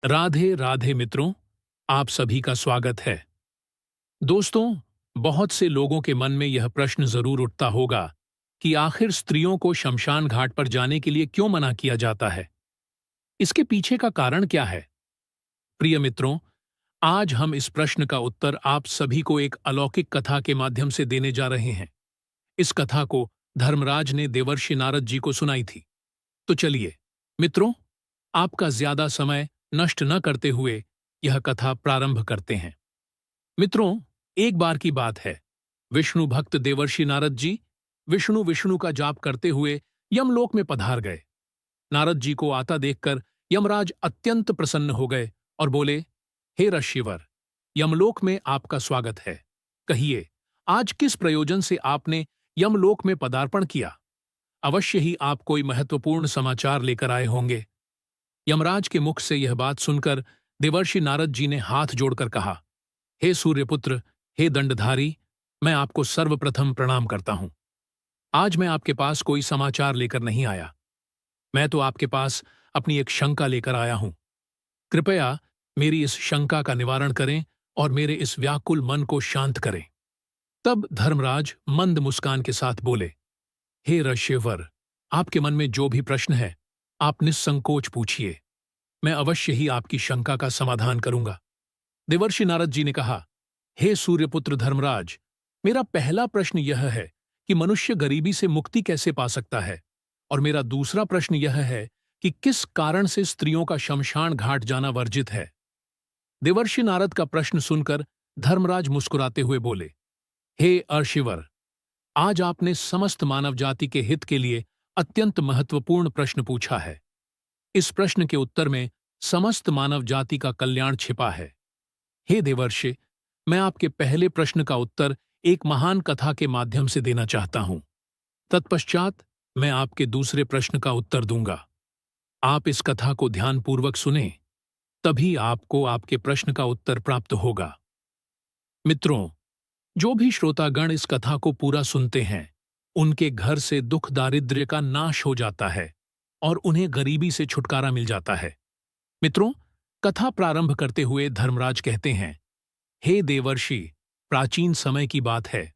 राधे राधे मित्रों, आप सभी का स्वागत है। दोस्तों, बहुत से लोगों के मन में यह प्रश्न जरूर उठता होगा कि आखिर स्त्रियों को शमशान घाट पर जाने के लिए क्यों मना किया जाता है। इसके पीछे का कारण क्या है? प्रिय मित्रों, आज हम इस प्रश्न का उत्तर आप सभी को एक अलौकिक कथा के माध्यम से देने जा रहे हैं। इस कथा को धर्मराज ने देवर्षि नारद जी को सुनाई थी। तो चलिए मित्रों, आपका ज्यादा समय नष्ट न करते हुए यह कथा प्रारंभ करते हैं। मित्रों, एक बार की बात है, विष्णु भक्त देवर्षि नारद जी विष्णु विष्णु का जाप करते हुए यमलोक में पधार गए। नारद जी को आता देखकर यमराज अत्यंत प्रसन्न हो गए और बोले, हे ऋषिवर, यमलोक में आपका स्वागत है। कहिए, आज किस प्रयोजन से आपने यमलोक में पदार्पण किया? अवश्य ही आप कोई महत्वपूर्ण समाचार लेकर आए होंगे। यमराज के मुख से यह बात सुनकर देवर्षि नारद जी ने हाथ जोड़कर कहा, हे सूर्यपुत्र, हे दंडधारी, मैं आपको सर्वप्रथम प्रणाम करता हूं। आज मैं आपके पास कोई समाचार लेकर नहीं आया। मैं तो आपके पास अपनी एक शंका लेकर आया हूं। कृपया मेरी इस शंका का निवारण करें और मेरे इस व्याकुल मन को शांत करें। तब धर्मराज मंद मुस्कान के साथ बोले, हे ऋषिवर, आपके मन में जो भी प्रश्न है, आप निस्संकोच पूछिए। मैं अवश्य ही आपकी शंका का समाधान करूंगा। देवर्षि नारद जी ने कहा, हे सूर्यपुत्र धर्मराज, मेरा पहला प्रश्न यह है कि मनुष्य गरीबी से मुक्ति कैसे पा सकता है, और मेरा दूसरा प्रश्न यह है कि किस कारण से स्त्रियों का शमशान घाट जाना वर्जित है। देवर्षि नारद का प्रश्न सुनकर धर्मराज मुस्कुराते हुए बोले, हे अर्षिवर, आज आपने समस्त मानव जाति के हित के लिए अत्यंत महत्वपूर्ण प्रश्न पूछा है। इस प्रश्न के उत्तर में समस्त मानव जाति का कल्याण छिपा है। हे देवर्षि, मैं आपके पहले प्रश्न का उत्तर एक महान कथा के माध्यम से देना चाहता हूं। तत्पश्चात मैं आपके दूसरे प्रश्न का उत्तर दूंगा। आप इस कथा को ध्यानपूर्वक सुने, तभी आपको आपके प्रश्न का उत्तर प्राप्त होगा। मित्रों, जो भी श्रोतागण इस कथा को पूरा सुनते हैं, उनके घर से दुख दारिद्र्य का नाश हो जाता है और उन्हें गरीबी से छुटकारा मिल जाता है। मित्रों, कथा प्रारंभ करते हुए धर्मराज कहते हैं, हे देवर्षि, प्राचीन समय की बात है।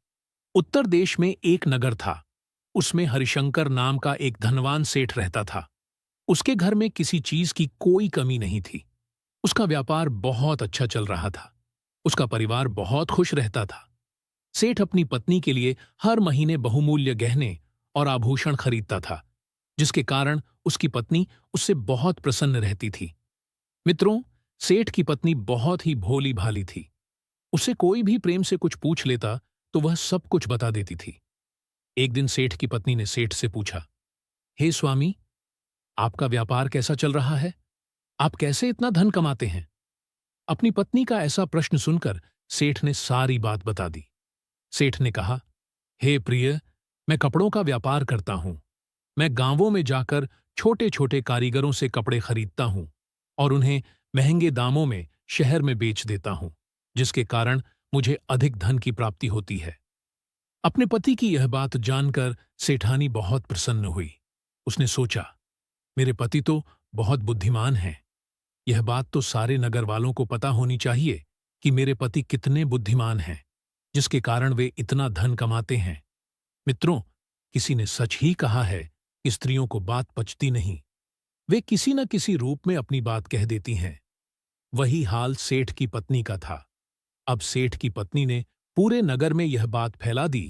उत्तर देश में एक नगर था। उसमें हरिशंकर नाम का एक धनवान सेठ रहता था। उसके घर में किसी चीज की कोई कमी नहीं थी। उसका व्यापार बहुत अच्छा चल रहा था। उसका परिवार बहुत खुश रहता था। सेठ अपनी पत्नी के लिए हर महीने बहुमूल्य गहने और आभूषण खरीदता था, जिसके कारण उसकी पत्नी उससे बहुत प्रसन्न रहती थी। मित्रों, सेठ की पत्नी बहुत ही भोली भाली थी। उसे कोई भी प्रेम से कुछ पूछ लेता तो वह सब कुछ बता देती थी। एक दिन सेठ की पत्नी ने सेठ से पूछा, हे स्वामी, आपका व्यापार कैसा चल रहा है? आप कैसे इतना धन कमाते हैं? अपनी पत्नी का ऐसा प्रश्न सुनकर सेठ ने सारी बात बता दी। सेठ ने कहा, हे प्रिय, मैं कपड़ों का व्यापार करता हूं। मैं गांवों में जाकर छोटे छोटे कारीगरों से कपड़े खरीदता हूं और उन्हें महंगे दामों में शहर में बेच देता हूं, जिसके कारण मुझे अधिक धन की प्राप्ति होती है। अपने पति की यह बात जानकर सेठानी बहुत प्रसन्न हुई। उसने सोचा, मेरे पति तो बहुत बुद्धिमान हैं। यह बात तो सारे नगर वालों को पता होनी चाहिए कि मेरे पति कितने बुद्धिमान हैं, जिसके कारण वे इतना धन कमाते हैं। मित्रों, किसी ने सच ही कहा है कि स्त्रियों को बात पचती नहीं। वे किसी न किसी रूप में अपनी बात कह देती हैं। वही हाल सेठ की पत्नी का था। अब सेठ की पत्नी ने पूरे नगर में यह बात फैला दी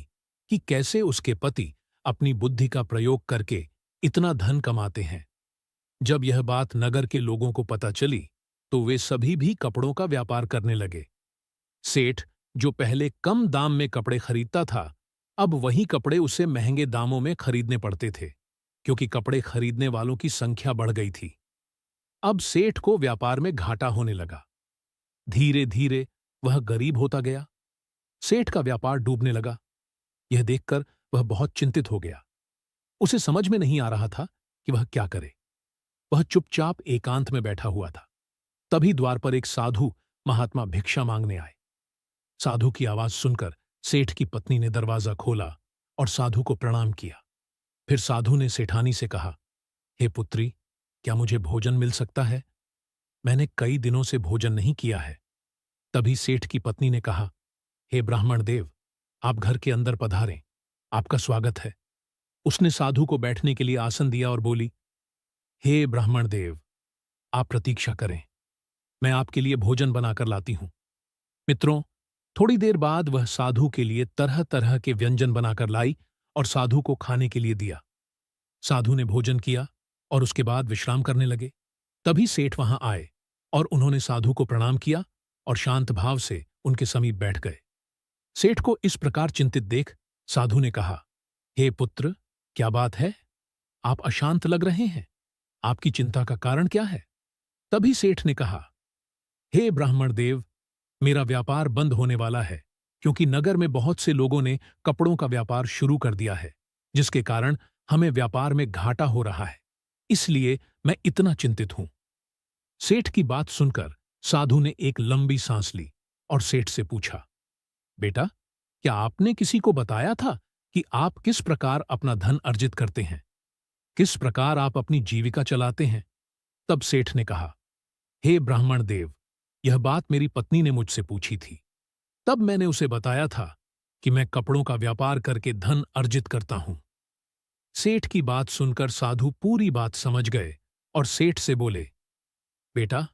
कि कैसे उसके पति अपनी बुद्धि का प्रयोग करके इतना धन कमाते हैं। जब यह बात नगर के लोगों को पता चली, तो वे सभी भी कपड़ों का व्यापार करने लगे। सेठ, जो पहले कम दाम में कपड़े खरीदता था, अब वही कपड़े उसे महंगे दामों में खरीदने पड़ते थे, क्योंकि कपड़े खरीदने वालों की संख्या बढ़ गई थी। अब सेठ को व्यापार में घाटा होने लगा। धीरे धीरे वह गरीब होता गया। सेठ का व्यापार डूबने लगा। यह देखकर वह बहुत चिंतित हो गया। उसे समझ में नहीं आ रहा था कि वह क्या करे। वह चुपचाप एकांत में बैठा हुआ था। तभी द्वार पर एक साधु महात्मा भिक्षा मांगने आए। साधु की आवाज सुनकर सेठ की पत्नी ने दरवाजा खोला और साधु को प्रणाम किया। फिर साधु ने सेठानी से कहा, हे पुत्री, क्या मुझे भोजन मिल सकता है? मैंने कई दिनों से भोजन नहीं किया है। तभी सेठ की पत्नी ने कहा, हे ब्राह्मण देव, आप घर के अंदर पधारें, आपका स्वागत है। उसने साधु को बैठने के लिए आसन दिया और बोली, हे ब्राह्मण देव, आप प्रतीक्षा करें, मैं आपके लिए भोजन बनाकर लाती हूं। मित्रों, थोड़ी देर बाद वह साधु के लिए तरह तरह के व्यंजन बनाकर लाई और साधु को खाने के लिए दिया। साधु ने भोजन किया और उसके बाद विश्राम करने लगे। तभी सेठ वहां आए और उन्होंने साधु को प्रणाम किया और शांत भाव से उनके समीप बैठ गए। सेठ को इस प्रकार चिंतित देख साधु ने कहा, हे पुत्र, क्या बात है? आप अशांत लग रहे हैं। आपकी चिंता का कारण क्या है? तभी सेठ ने कहा, हे ब्राह्मण देव, मेरा व्यापार बंद होने वाला है, क्योंकि नगर में बहुत से लोगों ने कपड़ों का व्यापार शुरू कर दिया है, जिसके कारण हमें व्यापार में घाटा हो रहा है। इसलिए मैं इतना चिंतित हूं। सेठ की बात सुनकर साधु ने एक लंबी सांस ली और सेठ से पूछा, बेटा, क्या आपने किसी को बताया था कि आप किस प्रकार अपना धन अर्जित करते हैं? किस प्रकार आप अपनी जीविका चलाते हैं? तब सेठ ने कहा, हे ब्राह्मण देव, यह बात मेरी पत्नी ने मुझसे पूछी थी। तब मैंने उसे बताया था कि मैं कपड़ों का व्यापार करके धन अर्जित करता हूं। सेठ की बात सुनकर साधु पूरी बात समझ गए और सेठ से बोले, बेटा,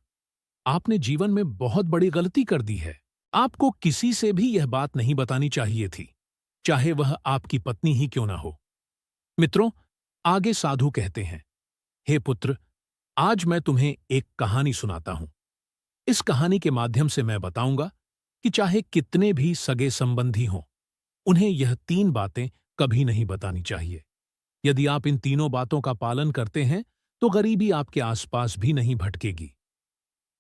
आपने जीवन में बहुत बड़ी गलती कर दी है। आपको किसी से भी यह बात नहीं बतानी चाहिए थी, चाहे वह आपकी पत्नी ही क्यों ना हो। मित्रों, आगे साधु कहते हैं, हे पुत्र, आज मैं तुम्हें एक कहानी सुनाता हूं। इस कहानी के माध्यम से मैं बताऊंगा कि चाहे कितने भी सगे संबंधी हों, उन्हें यह 3 बातें कभी नहीं बतानी चाहिए। यदि आप इन तीनों बातों का पालन करते हैं तो गरीबी आपके आसपास भी नहीं भटकेगी।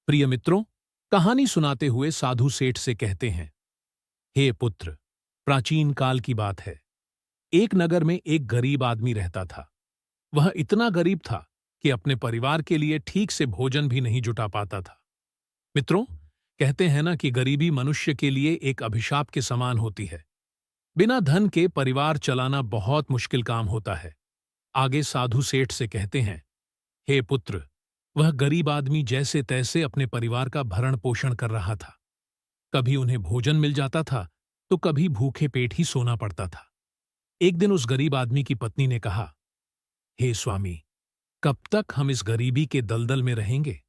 प्रिय मित्रों, कहानी सुनाते हुए साधु सेठ से कहते हैं, हे पुत्र, प्राचीन काल की बात है। एक नगर में एक गरीब आदमी रहता था। वह इतना गरीब था कि अपने परिवार के लिए ठीक से भोजन भी नहीं जुटा पाता था। मित्रों, कहते हैं ना कि गरीबी मनुष्य के लिए एक अभिशाप के समान होती है। बिना धन के परिवार चलाना बहुत मुश्किल काम होता है। आगे साधु सेठ से कहते हैं, हे पुत्र, वह गरीब आदमी जैसे तैसे अपने परिवार का भरण पोषण कर रहा था। कभी उन्हें भोजन मिल जाता था तो कभी भूखे पेट ही सोना पड़ता था। एक दिन उस गरीब आदमी की पत्नी ने कहा, हे स्वामी, कब तक हम इस गरीबी के दलदल में रहेंगे?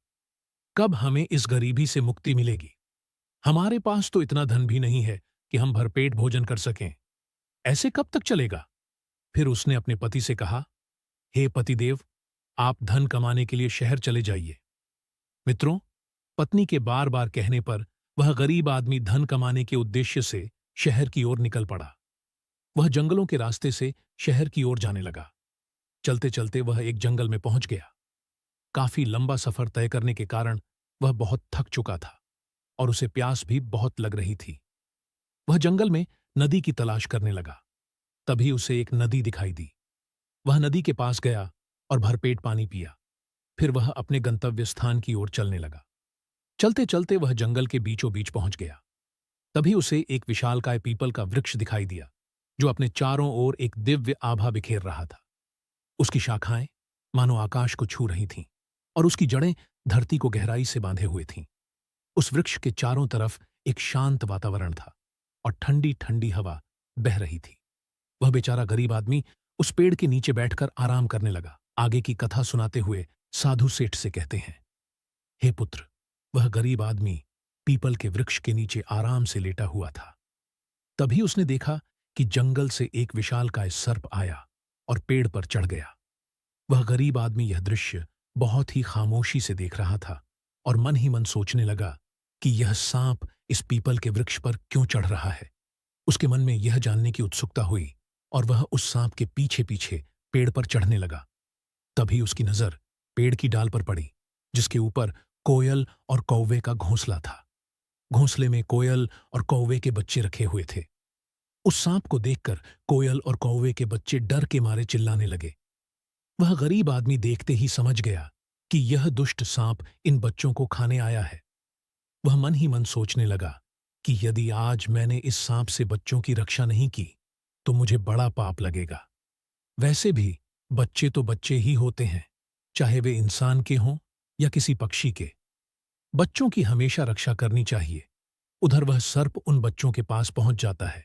कब हमें इस गरीबी से मुक्ति मिलेगी? हमारे पास तो इतना धन भी नहीं है कि हम भरपेट भोजन कर सकें। ऐसे कब तक चलेगा? फिर उसने अपने पति से कहा, हे पतिदेव, आप धन कमाने के लिए शहर चले जाइए। मित्रों, पत्नी के बार बार कहने पर वह गरीब आदमी धन कमाने के उद्देश्य से शहर की ओर निकल पड़ा। वह जंगलों के रास्ते से शहर की ओर जाने लगा। चलते चलते वह एक जंगल में पहुंच गया। काफी लंबा सफर तय करने के कारण वह बहुत थक चुका था और उसे प्यास भी बहुत लग रही थी। वह जंगल में नदी की तलाश करने लगा। तभी उसे एक नदी दिखाई दी। वह नदी के पास गया और भरपेट पानी पिया। फिर वह अपने गंतव्य स्थान की ओर चलने लगा। चलते चलते वह जंगल के बीचों बीच पहुंच गया। तभी उसे एक विशालकाय पीपल का वृक्ष दिखाई दिया, जो अपने चारों ओर एक दिव्य आभा बिखेर रहा था। उसकी शाखाएं मानो आकाश को छू रही थीं और उसकी जड़ें धरती को गहराई से बांधे हुए थीं। उस वृक्ष के चारों तरफ एक शांत वातावरण था और ठंडी ठंडी हवा बह रही थी। वह बेचारा गरीब आदमी उस पेड़ के नीचे बैठकर आराम करने लगा। आगे की कथा सुनाते हुए साधु सेठ से कहते हैं, हे पुत्र, वह गरीब आदमी पीपल के वृक्ष के नीचे आराम से लेटा हुआ था। तभी उसने देखा कि जंगल से एक विशालकाय सर्प आया और पेड़ पर चढ़ गया। वह गरीब आदमी यह दृश्य बहुत ही खामोशी से देख रहा था और मन ही मन सोचने लगा कि यह सांप इस पीपल के वृक्ष पर क्यों चढ़ रहा है। उसके मन में यह जानने की उत्सुकता हुई और वह उस सांप के पीछे पीछे पेड़ पर चढ़ने लगा। तभी उसकी नजर पेड़ की डाल पर पड़ी, जिसके ऊपर कोयल और कौवे का घोंसला था। घोंसले में कोयल और कौवे के बच्चे रखे हुए थे। उस सांप को देखकर कोयल और कौवे के बच्चे डर के मारे चिल्लाने लगे। वह गरीब आदमी देखते ही समझ गया कि यह दुष्ट सांप इन बच्चों को खाने आया है। वह मन ही मन सोचने लगा कि यदि आज मैंने इस सांप से बच्चों की रक्षा नहीं की तो मुझे बड़ा पाप लगेगा। वैसे भी बच्चे तो बच्चे ही होते हैं, चाहे वे इंसान के हों या किसी पक्षी के। बच्चों की हमेशा रक्षा करनी चाहिए। उधर वह सर्प उन बच्चों के पास पहुंच जाता है।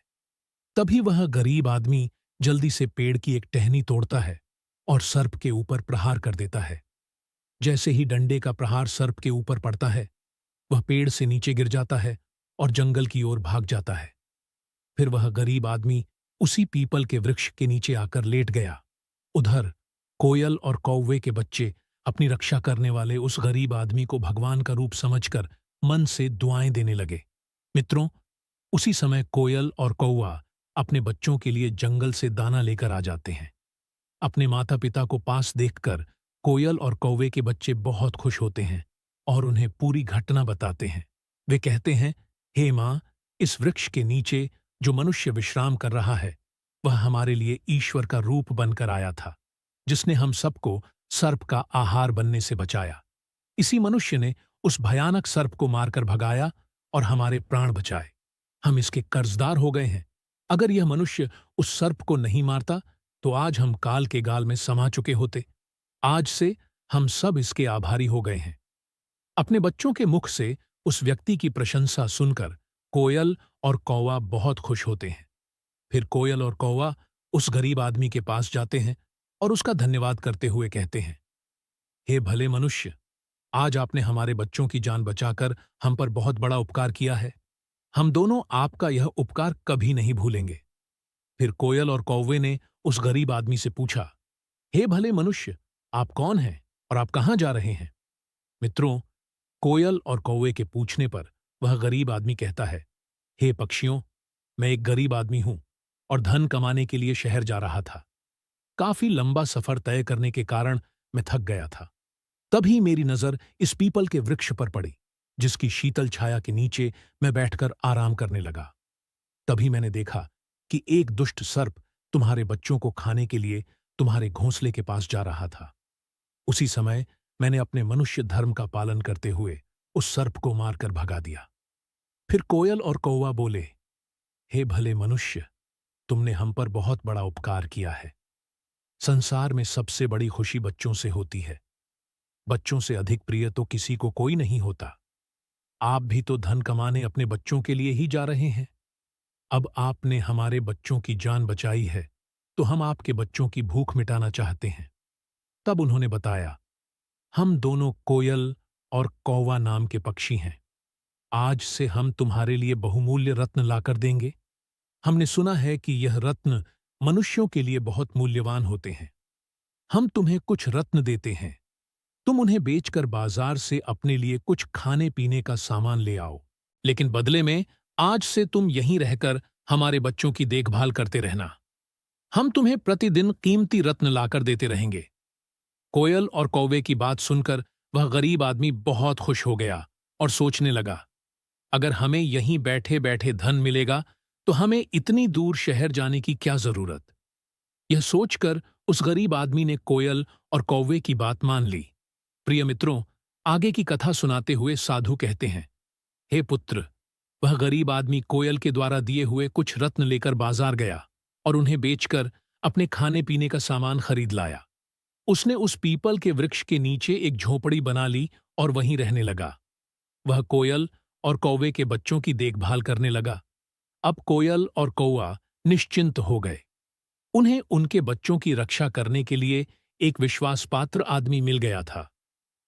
तभी वह गरीब आदमी जल्दी से पेड़ की एक टहनी तोड़ता है और सर्प के ऊपर प्रहार कर देता है। जैसे ही डंडे का प्रहार सर्प के ऊपर पड़ता है, वह पेड़ से नीचे गिर जाता है और जंगल की ओर भाग जाता है। फिर वह गरीब आदमी उसी पीपल के वृक्ष के नीचे आकर लेट गया। उधर कोयल और कौवे के बच्चे अपनी रक्षा करने वाले उस गरीब आदमी को भगवान का रूप समझकर मन से दुआएं देने लगे। मित्रों, उसी समय कोयल और कौवा अपने बच्चों के लिए जंगल से दाना लेकर आ जाते हैं। अपने माता पिता को पास देखकर कोयल और कौवे के बच्चे बहुत खुश होते हैं और उन्हें पूरी घटना बताते हैं। वे कहते हैं, हे माँ, इस वृक्ष के नीचे जो मनुष्य विश्राम कर रहा है, वह हमारे लिए ईश्वर का रूप बनकर आया था, जिसने हम सबको सर्प का आहार बनने से बचाया। इसी मनुष्य ने उस भयानक सर्प को मारकर भगाया और हमारे प्राण बचाए। हम इसके कर्जदार हो गए हैं। अगर यह मनुष्य उस सर्प को नहीं मारता तो आज हम काल के गाल में समा चुके होते। आज से हम सब इसके आभारी हो गए हैं। अपने बच्चों के मुख से उस व्यक्ति की प्रशंसा सुनकर कोयल और कौवा बहुत खुश होते हैं। फिर कोयल और कौवा उस गरीब आदमी के पास जाते हैं और उसका धन्यवाद करते हुए कहते हैं, हे भले मनुष्य, आज आपने हमारे बच्चों की जान बचाकर हम पर बहुत बड़ा उपकार किया है। हम दोनों आपका यह उपकार कभी नहीं भूलेंगे। फिर कोयल और कौवे ने उस गरीब आदमी से पूछा, हे भले मनुष्य, आप कौन हैं और आप कहाँ जा रहे हैं? मित्रों, कोयल और कौवे के पूछने पर वह गरीब आदमी कहता है, हे पक्षियों, मैं एक गरीब आदमी हूं और धन कमाने के लिए शहर जा रहा था। काफी लंबा सफर तय करने के कारण मैं थक गया था। तभी मेरी नजर इस पीपल के वृक्ष पर पड़ी, जिसकी शीतल छाया के नीचे मैं बैठकर आराम करने लगा। तभी मैंने देखा कि एक दुष्ट सर्प तुम्हारे बच्चों को खाने के लिए तुम्हारे घोंसले के पास जा रहा था। उसी समय मैंने अपने मनुष्य धर्म का पालन करते हुए उस सर्प को मारकर भगा दिया। फिर कोयल और कौवा बोले, हे भले मनुष्य, तुमने हम पर बहुत बड़ा उपकार किया है। संसार में सबसे बड़ी खुशी बच्चों से होती है। बच्चों से अधिक प्रिय तो किसी को कोई नहीं होता। आप भी तो धन कमाने अपने बच्चों के लिए ही जा रहे हैं। अब आपने हमारे बच्चों की जान बचाई है, तो हम आपके बच्चों की भूख मिटाना चाहते हैं। तब उन्होंने बताया, हम दोनों कोयल और कौवा नाम के पक्षी हैं। आज से हम तुम्हारे लिए बहुमूल्य रत्न लाकर देंगे। हमने सुना है कि यह रत्न मनुष्यों के लिए बहुत मूल्यवान होते हैं। हम तुम्हें कुछ रत्न देते हैं। तुम उन्हें बेचकर बाजार से अपने लिए कुछ खाने पीने का सामान ले आओ, लेकिन बदले में आज से तुम यहीं रहकर हमारे बच्चों की देखभाल करते रहना। हम तुम्हें प्रतिदिन कीमती रत्न लाकर देते रहेंगे। कोयल और कौवे की बात सुनकर वह गरीब आदमी बहुत खुश हो गया और सोचने लगा, अगर हमें यहीं बैठे बैठे धन मिलेगा तो हमें इतनी दूर शहर जाने की क्या जरूरत। यह सोचकर उस गरीब आदमी ने कोयल और कौवे की बात मान ली। प्रिय मित्रों, आगे की कथा सुनाते हुए साधु कहते हैं, हे पुत्र, वह गरीब आदमी कोयल के द्वारा दिए हुए कुछ रत्न लेकर बाजार गया और उन्हें बेचकर अपने खाने पीने का सामान खरीद लाया। उसने उस पीपल के वृक्ष के नीचे एक झोपड़ी बना ली और वहीं रहने लगा। वह कोयल और कौवे के बच्चों की देखभाल करने लगा। अब कोयल और कौवा निश्चिंत हो गए। उन्हें उनके बच्चों की रक्षा करने के लिए एक विश्वासपात्र आदमी मिल गया था।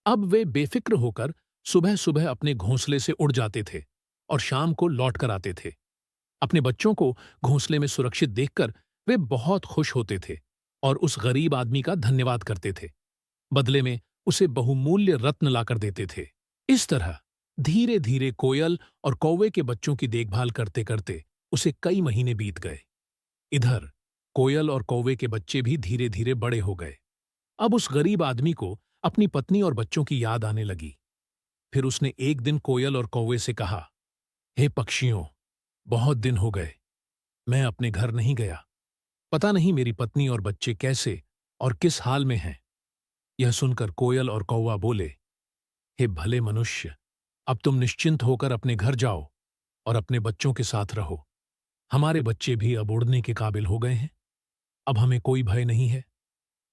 अब वे बेफिक्र होकर सुबह सुबह अपने घोंसले से उड़ जाते थे और शाम को लौट कर आते थे। अपने बच्चों को घोंसले में सुरक्षित देखकर वे बहुत खुश होते थे और उस गरीब आदमी का धन्यवाद करते थे। बदले में उसे बहुमूल्य रत्न लाकर देते थे। इस तरह धीरे धीरे कोयल और कौवे के बच्चों की देखभाल करते करते उसे कई महीने बीत गए। इधर कोयल और कौवे के बच्चे भी धीरे धीरे बड़े हो गए। अब उस गरीब आदमी को अपनी पत्नी और बच्चों की याद आने लगी। फिर उसने एक दिन कोयल और कौवे से कहा, हे पक्षियों, बहुत दिन हो गए, मैं अपने घर नहीं गया। पता नहीं मेरी पत्नी और बच्चे कैसे और किस हाल में हैं। यह सुनकर कोयल और कौवा बोले, हे भले मनुष्य, अब तुम निश्चिंत होकर अपने घर जाओ और अपने बच्चों के साथ रहो। हमारे बच्चे भी अब उड़ने के काबिल हो गए हैं। अब हमें कोई भय नहीं है।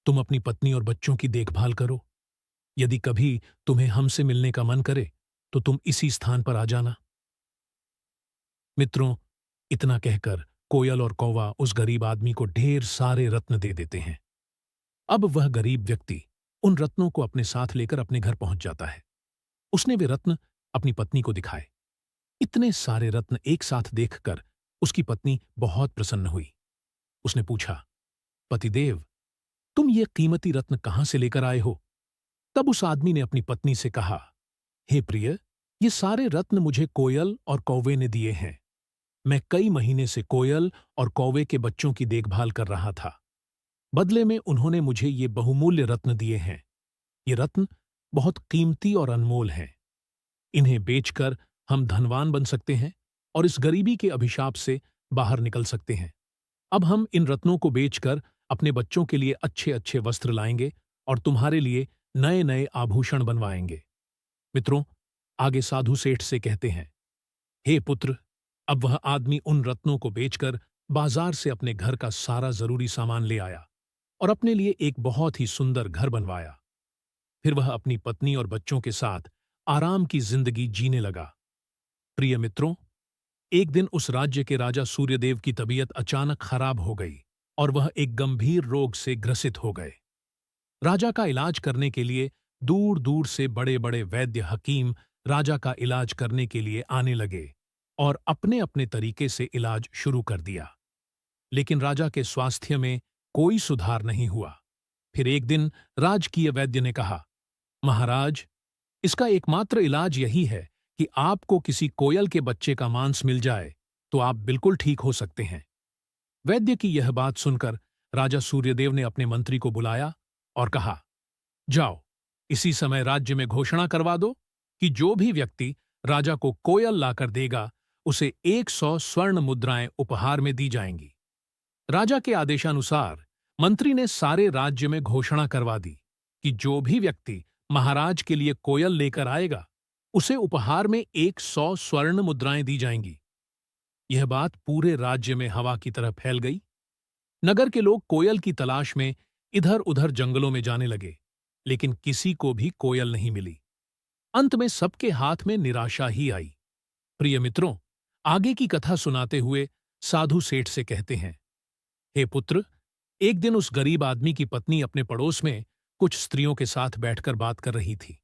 तुम अपनी पत्नी और बच्चों की देखभाल करो। यदि कभी तुम्हें हमसे मिलने का मन करे तो तुम इसी स्थान पर आ जाना। मित्रों, इतना कहकर कोयल और कौवा उस गरीब आदमी को ढेर सारे रत्न दे देते हैं। अब वह गरीब व्यक्ति उन रत्नों को अपने साथ लेकर अपने घर पहुंच जाता है। उसने वे रत्न अपनी पत्नी को दिखाए। इतने सारे रत्न एक साथ देखकर उसकी पत्नी बहुत प्रसन्न हुई। उसने पूछा, पतिदेव, तुम ये कीमती रत्न कहां से लेकर आए हो? तब उस आदमी ने अपनी पत्नी से कहा, हे प्रिय, ये सारे रत्न मुझे कोयल और कौवे ने दिए हैं। मैं कई महीने से कोयल और कौवे के बच्चों की देखभाल कर रहा था। बदले में उन्होंने मुझे ये बहुमूल्य रत्न दिए हैं। ये रत्न बहुत कीमती और अनमोल हैं। इन्हें बेचकर हम धनवान बन सकते हैं और इस गरीबी के अभिशाप से बाहर निकल सकते हैं। अब हम इन रत्नों को बेचकर अपने बच्चों के लिए अच्छे अच्छे वस्त्र लाएंगे और तुम्हारे लिए नए नए आभूषण बनवाएंगे। मित्रों, आगे साधु सेठ से कहते हैं, हे पुत्र, अब वह आदमी उन रत्नों को बेचकर बाजार से अपने घर का सारा जरूरी सामान ले आया और अपने लिए एक बहुत ही सुंदर घर बनवाया। फिर वह अपनी पत्नी और बच्चों के साथ आराम की जिंदगी जीने लगा। प्रिय मित्रों, एक दिन उस राज्य के राजा सूर्यदेव की तबीयत अचानक खराब हो गई और वह एक गंभीर रोग से ग्रसित हो गए। राजा का इलाज करने के लिए दूर दूर से बड़े बड़े वैद्य हकीम राजा का इलाज करने के लिए आने लगे और अपने अपने तरीके से इलाज शुरू कर दिया। लेकिन राजा के स्वास्थ्य में कोई सुधार नहीं हुआ। फिर एक दिन राजकीय वैद्य ने कहा, महाराज, इसका एकमात्र इलाज यही है कि आपको किसी कोयल के बच्चे का मांस मिल जाए तो आप बिल्कुल ठीक हो सकते हैं। वैद्य की यह बात सुनकर राजा सूर्यदेव ने अपने मंत्री को बुलाया और कहा, जाओ, इसी समय राज्य में घोषणा करवा दो कि जो भी व्यक्ति राजा को कोयल लाकर देगा उसे 100 स्वर्ण मुद्राएं उपहार में दी जाएंगी। राजा के आदेशानुसार मंत्री ने सारे राज्य में घोषणा करवा दी कि जो भी व्यक्ति महाराज के लिए कोयल लेकर आएगा उसे उपहार में 100 स्वर्ण मुद्राएं दी जाएंगी। यह बात पूरे राज्य में हवा की तरह फैल गई। नगर के लोग कोयल की तलाश में इधर उधर जंगलों में जाने लगे, लेकिन किसी को भी कोयल नहीं मिली। अंत में सबके हाथ में निराशा ही आई। प्रिय मित्रों, आगे की कथा सुनाते हुए साधु सेठ से कहते हैं, हे पुत्र, एक दिन उस गरीब आदमी की पत्नी अपने पड़ोस में कुछ स्त्रियों के साथ बैठकर बात कर रही थी।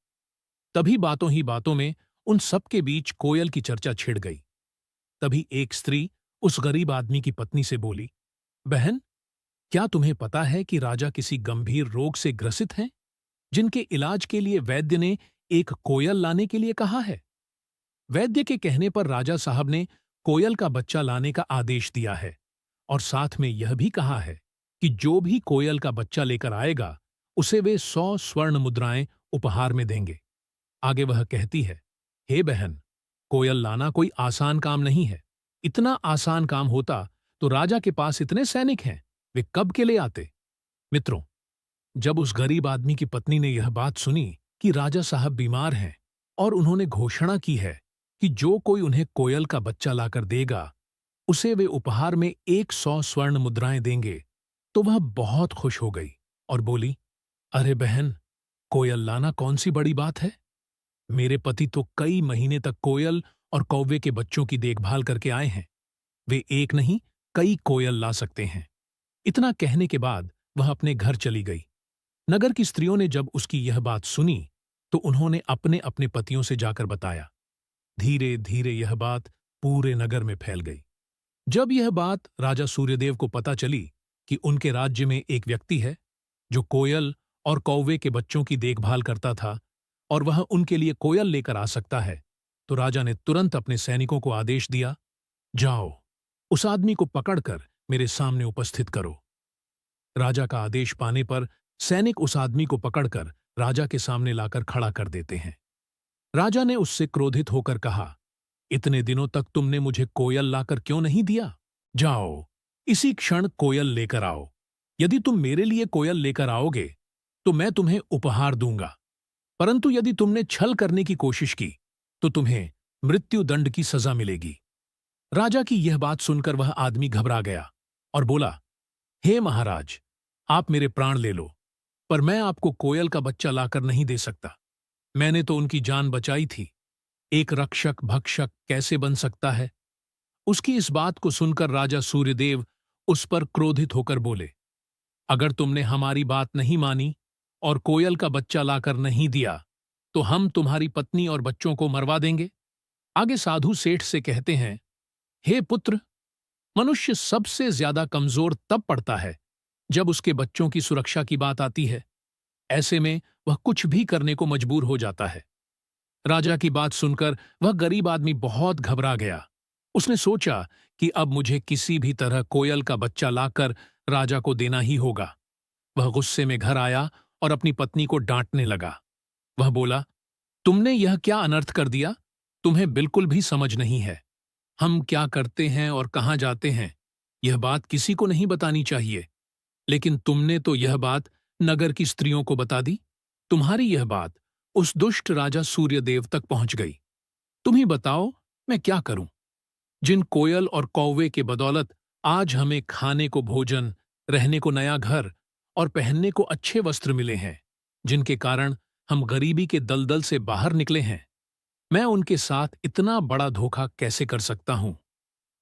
तभी बातों ही बातों में उन सबके बीच कोयल की चर्चा छिड़ गई। तभी एक स्त्री उस गरीब आदमी की पत्नी से बोली, बहन, क्या तुम्हें पता है कि राजा किसी गंभीर रोग से ग्रसित हैं, जिनके इलाज के लिए वैद्य ने एक कोयल लाने के लिए कहा है? वैद्य के कहने पर राजा साहब ने कोयल का बच्चा लाने का आदेश दिया है और साथ में यह भी कहा है कि जो भी कोयल का बच्चा लेकर आएगा उसे वे 100 स्वर्ण मुद्राएं उपहार में देंगे। आगे वह कहती है, हे बहन, कोयल लाना कोई आसान काम नहीं है। इतना आसान काम होता तो राजा के पास इतने सैनिक हैं, वे कब के लिए आते। मित्रों, जब उस गरीब आदमी की पत्नी ने यह बात सुनी कि राजा साहब बीमार हैं और उन्होंने घोषणा की है कि जो कोई उन्हें कोयल का बच्चा लाकर देगा उसे वे उपहार में 100 स्वर्ण मुद्राएं देंगे, तो वह बहुत खुश हो गई और बोली, अरे बहन, कोयल लाना कौन सी बड़ी बात है। मेरे पति तो कई महीने तक कोयल और कौवे के बच्चों की देखभाल करके आए हैं। वे एक नहीं कई कोयल ला सकते हैं। इतना कहने के बाद वह अपने घर चली गई। नगर की स्त्रियों ने जब उसकी यह बात सुनी तो उन्होंने अपने अपने पतियों से जाकर बताया। धीरे धीरे यह बात पूरे नगर में फैल गई। जब यह बात राजा सूर्यदेव को पता चली कि उनके राज्य में एक व्यक्ति है जो कोयल और कौवे के बच्चों की देखभाल करता था और वह उनके लिए कोयल लेकर आ सकता है, तो राजा ने तुरंत अपने सैनिकों को आदेश दिया, जाओ, उस आदमी को पकड़कर मेरे सामने उपस्थित करो। राजा का आदेश पाने पर सैनिक उस आदमी को पकड़कर राजा के सामने लाकर खड़ा कर देते हैं। राजा ने उससे क्रोधित होकर कहा, इतने दिनों तक तुमने मुझे कोयल लाकर क्यों नहीं दिया? जाओ, इसी क्षण कोयल लेकर आओ। यदि तुम मेरे लिए कोयल लेकर आओगे तो मैं तुम्हें उपहार दूंगा, परंतु यदि तुमने छल करने की कोशिश की तो तुम्हें मृत्युदंड की सजा मिलेगी। राजा की यह बात सुनकर वह आदमी घबरा गया और बोला, हे महाराज, आप मेरे प्राण ले लो, पर मैं आपको कोयल का बच्चा लाकर नहीं दे सकता। मैंने तो उनकी जान बचाई थी। एक रक्षक भक्षक कैसे बन सकता है? उसकी इस बात को सुनकर राजा सूर्यदेव उस पर क्रोधित होकर बोले, अगर तुमने हमारी बात नहीं मानी और कोयल का बच्चा लाकर नहीं दिया, तो हम तुम्हारी पत्नी और बच्चों को मरवा देंगे। आगे साधु सेठ से कहते हैं, हे पुत्र, मनुष्य सबसे ज्यादा कमजोर तब पड़ता है जब उसके बच्चों की सुरक्षा की बात आती है। ऐसे में वह कुछ भी करने को मजबूर हो जाता है। राजा की बात सुनकर वह गरीब आदमी बहुत घबरा गया। उसने सोचा कि अब मुझे किसी भी तरह कोयल का बच्चा लाकर राजा को देना ही होगा। वह गुस्से में घर आया और अपनी पत्नी को डांटने लगा। वह बोला, तुमने यह क्या अनर्थ कर दिया? तुम्हें बिल्कुल भी समझ नहीं है। हम क्या करते हैं और कहाँ जाते हैं, यह बात किसी को नहीं बतानी चाहिए। लेकिन तुमने तो यह बात नगर की स्त्रियों को बता दी। तुम्हारी यह बात उस दुष्ट राजा सूर्यदेव तक पहुंच गई। तुम ही बताओ, मैं क्या करूं? जिन कोयल और कौवे के बदौलत आज हमें खाने को भोजन, रहने को नया घर और पहनने को अच्छे वस्त्र मिले हैं, जिनके कारण हम गरीबी के दलदल से बाहर निकले हैं, मैं उनके साथ इतना बड़ा धोखा कैसे कर सकता हूं?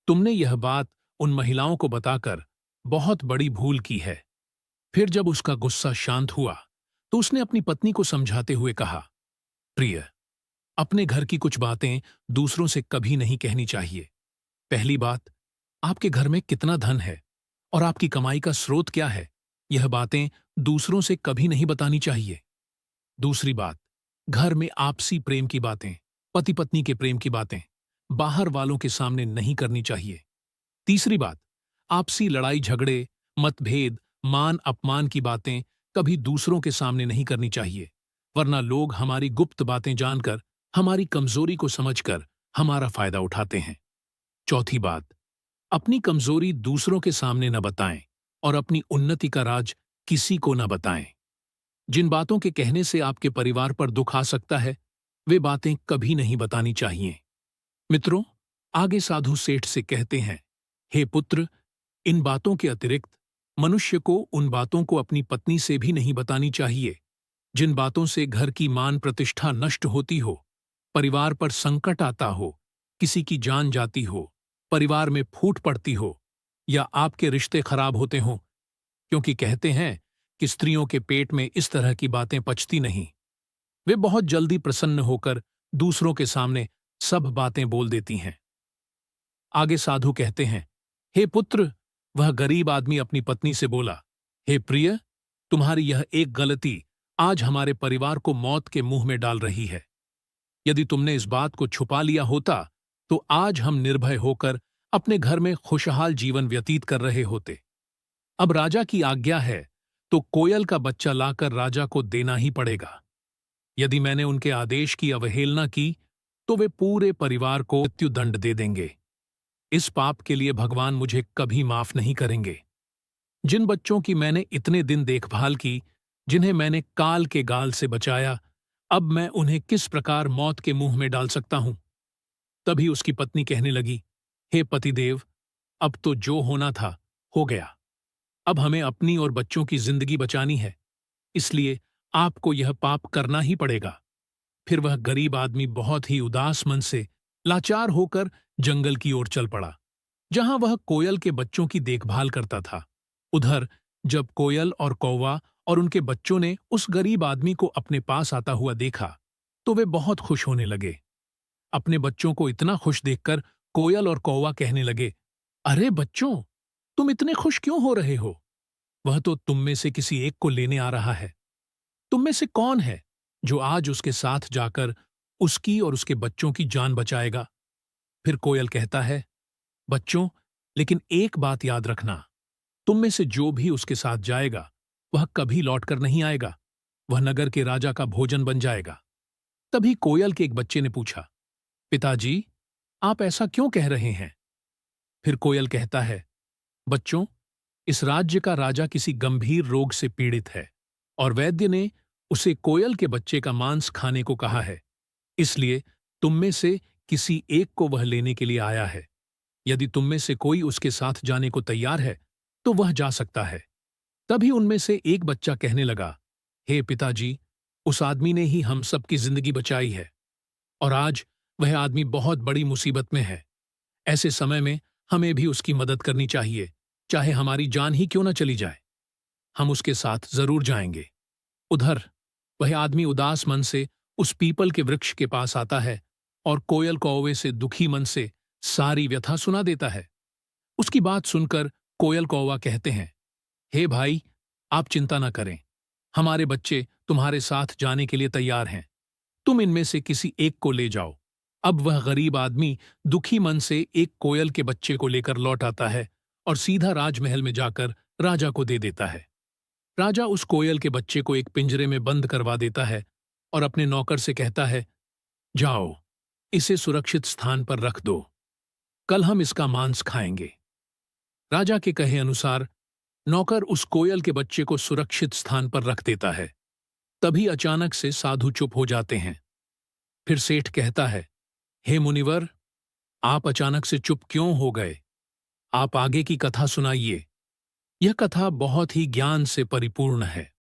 तुमने यह बात उन महिलाओं को बताकर बहुत बड़ी भूल की है। फिर जब उसका गुस्सा शांत हुआ तो उसने अपनी पत्नी को समझाते हुए कहा, प्रिय, अपने घर की कुछ बातें दूसरों से कभी नहीं कहनी चाहिए। पहली बात, आपके घर में कितना धन है और आपकी कमाई का स्रोत क्या है, यह बातें दूसरों से कभी नहीं बतानी चाहिए। दूसरी बात, घर में आपसी प्रेम की बातें, पति पत्नी के प्रेम की बातें बाहर वालों के सामने नहीं करनी चाहिए। तीसरी बात, आपसी लड़ाई झगड़े, मतभेद, मान अपमान की बातें कभी दूसरों के सामने नहीं करनी चाहिए, वरना लोग हमारी गुप्त बातें जानकर, हमारी कमजोरी को समझकर हमारा फायदा उठाते हैं। चौथी बात, अपनी कमजोरी दूसरों के सामने न बताएं और अपनी उन्नति का राज किसी को न बताएं। जिन बातों के कहने से आपके परिवार पर दुख आ सकता है, वे बातें कभी नहीं बतानी चाहिए। मित्रों, आगे साधु सेठ से कहते हैं, हे पुत्र, इन बातों के अतिरिक्त मनुष्य को उन बातों को अपनी पत्नी से भी नहीं बतानी चाहिए जिन बातों से घर की मान प्रतिष्ठा नष्ट होती हो, परिवार पर संकट आता हो, किसी की जान जाती हो, परिवार में फूट पड़ती हो या आपके रिश्ते खराब होते हों, क्योंकि कहते हैं कि स्त्रियों के पेट में इस तरह की बातें पचती नहीं। वे बहुत जल्दी प्रसन्न होकर दूसरों के सामने सब बातें बोल देती हैं। आगे साधु कहते हैं, हे पुत्र, वह गरीब आदमी अपनी पत्नी से बोला, हे प्रिय, तुम्हारी यह एक गलती आज हमारे परिवार को मौत के मुंह में डाल रही है। यदि तुमने इस बात को छुपा लिया होता तो आज हम निर्भय होकर अपने घर में खुशहाल जीवन व्यतीत कर रहे होते। अब राजा की आज्ञा है तो कोयल का बच्चा लाकर राजा को देना ही पड़ेगा। यदि मैंने उनके आदेश की अवहेलना की तो वे पूरे परिवार को मृत्युदंड दे देंगे। इस पाप के लिए भगवान मुझे कभी माफ नहीं करेंगे। जिन बच्चों की मैंने इतने दिन देखभाल की, जिन्हें मैंने काल के गाल से बचाया, अब मैं उन्हें किस प्रकार मौत के मुंह में डाल सकता हूं? तभी उसकी पत्नी कहने लगी, हे पतिदेव, अब तो जो होना था हो गया। अब हमें अपनी और बच्चों की जिंदगी बचानी है, इसलिए आपको यह पाप करना ही पड़ेगा। फिर वह गरीब आदमी बहुत ही उदास मन से लाचार होकर जंगल की ओर चल पड़ा, जहां वह कोयल के बच्चों की देखभाल करता था। उधर जब कोयल और कौवा और उनके बच्चों ने उस गरीब आदमी को अपने पास आता हुआ देखा तो वे बहुत खुश होने लगे। अपने बच्चों को इतना खुश देखकर कोयल और कौवा कहने लगे, अरे बच्चों, तुम इतने खुश क्यों हो रहे हो? वह तो तुम में से किसी एक को लेने आ रहा है। तुम में से कौन है जो आज उसके साथ जाकर उसकी और उसके बच्चों की जान बचाएगा? फिर कोयल कहता है, बच्चों, लेकिन एक बात याद रखना, तुम में से जो भी उसके साथ जाएगा वह कभी लौटकर नहीं आएगा। वह नगर के राजा का भोजन बन जाएगा। तभी कोयल के एक बच्चे ने पूछा, पिताजी, आप ऐसा क्यों कह रहे हैं? फिर कोयल कहता है, बच्चों, इस राज्य का राजा किसी गंभीर रोग से पीड़ित है और वैद्य ने उसे कोयल के बच्चे का मांस खाने को कहा है। इसलिए तुम में से किसी एक को वह लेने के लिए आया है। यदि तुम में से कोई उसके साथ जाने को तैयार है तो वह जा सकता है। तभी उनमें से एक बच्चा कहने लगा, हे पिताजी, उस आदमी ने ही हम सबकी जिंदगी बचाई है और आज वह आदमी बहुत बड़ी मुसीबत में है। ऐसे समय में हमें भी उसकी मदद करनी चाहिए, चाहे हमारी जान ही क्यों न चली जाए। हम उसके साथ जरूर जाएंगे। उधर वह आदमी उदास मन से उस पीपल के वृक्ष के पास आता है और कोयल कौवे से दुखी मन से सारी व्यथा सुना देता है। उसकी बात सुनकर कोयल कौवा कहते हैं, हे भाई, आप चिंता न करें, हमारे बच्चे तुम्हारे साथ जाने के लिए तैयार हैं। तुम इनमें से किसी एक को ले जाओ। अब वह गरीब आदमी दुखी मन से एक कोयल के बच्चे को लेकर लौट आता है और सीधा राजमहल में जाकर राजा को दे देता है। राजा उस कोयल के बच्चे को एक पिंजरे में बंद करवा देता है और अपने नौकर से कहता है, जाओ, इसे सुरक्षित स्थान पर रख दो, कल हम इसका मांस खाएंगे। राजा के कहे अनुसार नौकर उस कोयल के बच्चे को सुरक्षित स्थान पर रख देता है। तभी अचानक से साधु चुप हो जाते हैं। फिर सेठ कहता है, हे मुनिवर, आप अचानक से चुप क्यों हो गए? आप आगे की कथा सुनाइए। यह कथा बहुत ही ज्ञान से परिपूर्ण है।